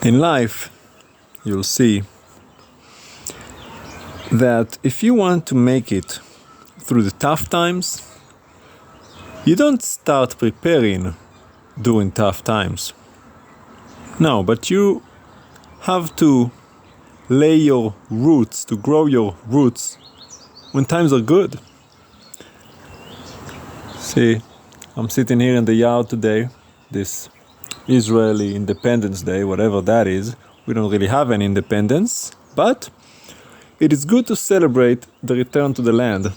In life, you'll see that if you want to make it through the tough times, you don't start preparing during tough times. No, but you have to lay your roots, to grow your roots when times are good. See, I'm sitting here in the yard today, this Israeli Independence Day, whatever that is. We don't really have any independence, but it is good to celebrate the return to the land.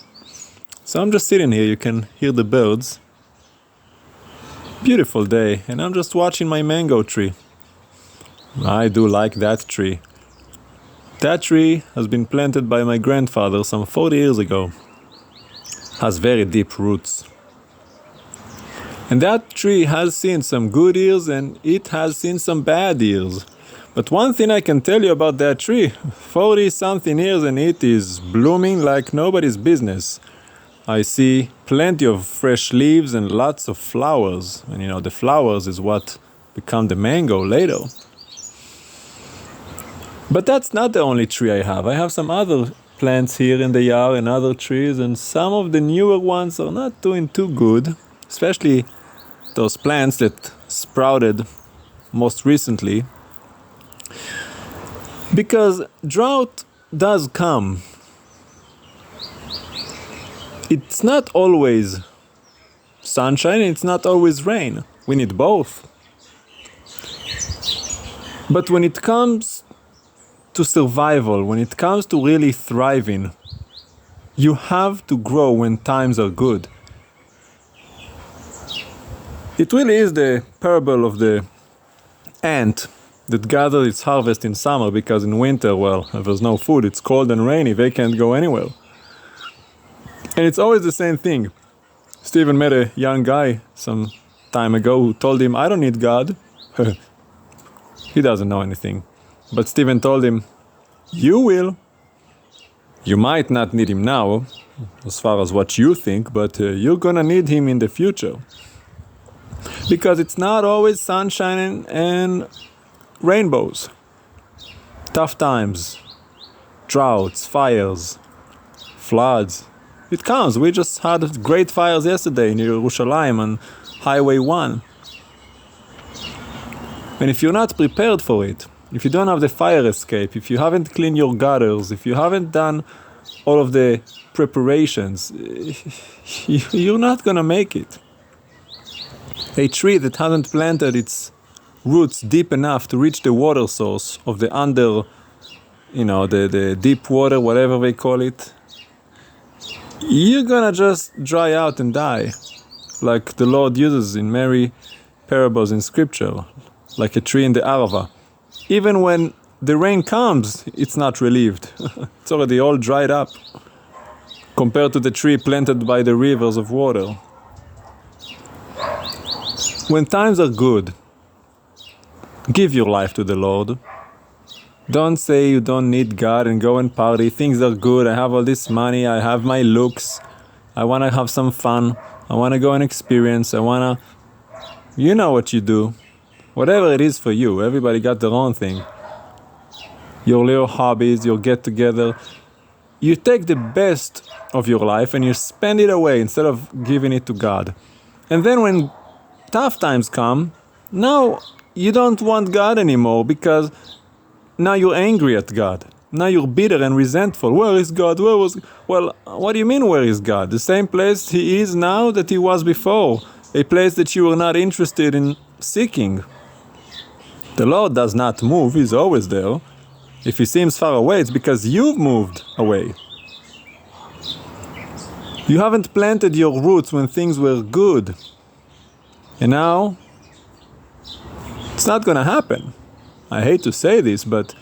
So I'm just sitting here, you can hear the birds. Beautiful day, and I'm just watching my mango tree. I do like that tree. That tree has been planted by my grandfather some 40 years ago. Has very deep roots. And that tree has seen some good years and it has seen some bad years. But one thing I can tell you about that tree, 40 something years and it is blooming like nobody's business. I see plenty of fresh leaves and lots of flowers. And you know, the flowers is what become the mango later. But that's not the only tree I have. I have some other plants here in the yard and other trees, and some of the newer ones are not doing too good, especially those plants that sprouted most recently. Because drought does come. It's not always sunshine, it's not always rain. We need both. But when it comes to survival, when it comes to really thriving, you have to grow when times are good. It really is the parable of the ant that gathered its harvest in summer because in winter, well, if there's no food, it's cold and rainy, they can't go anywhere. And it's always the same thing. Stephen met a young guy some time ago who told him, I don't need God. He doesn't know anything. But Stephen told him, you will. You might not need him now, as far as what you think, but you're gonna need him in the future. Because it's not always sunshine and rainbows. Tough times, droughts, fires, floods. It comes. We just had great fires yesterday in Yerushalayim on Highway 1. And if you're not prepared for it, if you don't have the fire escape, if you haven't cleaned your gutters, if you haven't done all of the preparations, you're not gonna make it. A tree that hasn't planted its roots deep enough to reach the water source of the the deep water, whatever they call it, you're gonna just dry out and die, like the Lord uses in many parables in scripture, like a tree in the Arava. Even when the rain comes, it's not relieved. It's already all dried up compared to the tree planted by the rivers of water. When times are good, give your life to the Lord. Don't say you don't need God and go and party. Things are good. I have all this money. I have my looks. I want to have some fun. I want to go and experience. You know what you do. Whatever it is for you. Everybody got their own thing. Your little hobbies, your get-together. You take the best of your life and you spend it away instead of giving it to God. And then when tough times come, now you don't want God anymore because now you're angry at God. Now you're bitter and resentful. Where is God? Where was... Well, what do you mean where is God? The same place He is now that He was before. A place that you were not interested in seeking. The Lord does not move, He's always there. If He seems far away, it's because you've moved away. You haven't planted your roots when things were good. And now, it's not gonna happen. I hate to say this, but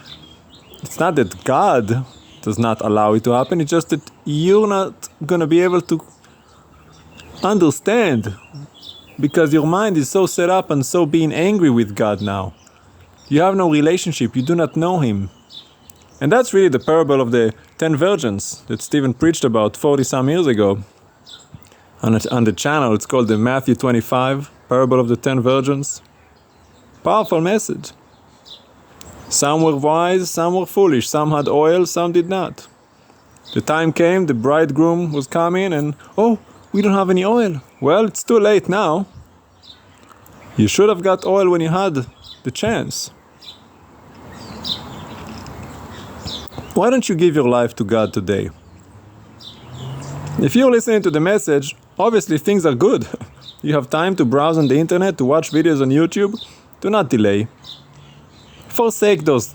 it's not that God does not allow it to happen, it's just that you're not gonna be able to understand because your mind is so set up and so being angry with God now. You have no relationship, you do not know Him. And that's really the parable of the 10 virgins that Stephen preached about 40 some years ago. On the channel, it's called the Matthew 25, Parable of the 10 Virgins. Powerful message. Some were wise, some were foolish, some had oil, some did not. The time came, the bridegroom was coming, and oh, we don't have any oil. Well, it's too late now. You should have got oil when you had the chance. Why don't you give your life to God today? If you're listening to the message, obviously things are good. You have time to browse on the internet, to watch videos on YouTube. Do not delay. Forsake those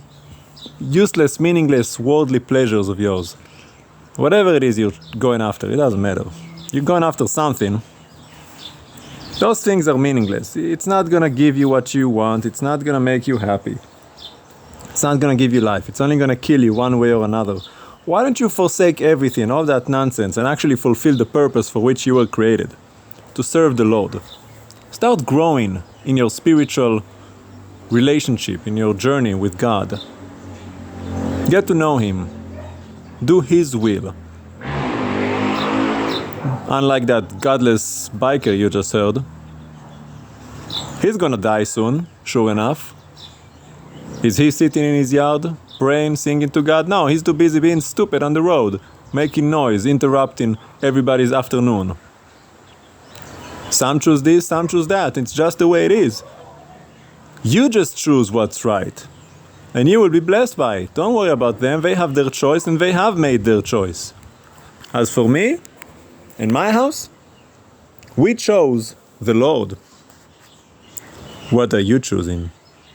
useless, meaningless, worldly pleasures of yours. Whatever it is you're going after, it doesn't matter. You're going after something. Those things are meaningless. It's not gonna give you what you want. It's not gonna make you happy. It's not gonna give you life. It's only gonna kill you one way or another. Why don't you forsake everything, all that nonsense, and actually fulfill the purpose for which you were created? To serve the Lord. Start growing in your spiritual relationship, in your journey with God. Get to know Him. Do His will. Unlike that godless biker you just heard. He's gonna die soon, sure enough. Is he sitting in his yard, praying, singing to God? No, he's too busy being stupid on the road, making noise, interrupting everybody's afternoon. Some choose this, some choose that. It's just the way it is. You just choose what's right. And you will be blessed by it. Don't worry about them. They have their choice and they have made their choice. As for me, in my house, we chose the Lord. What are you choosing?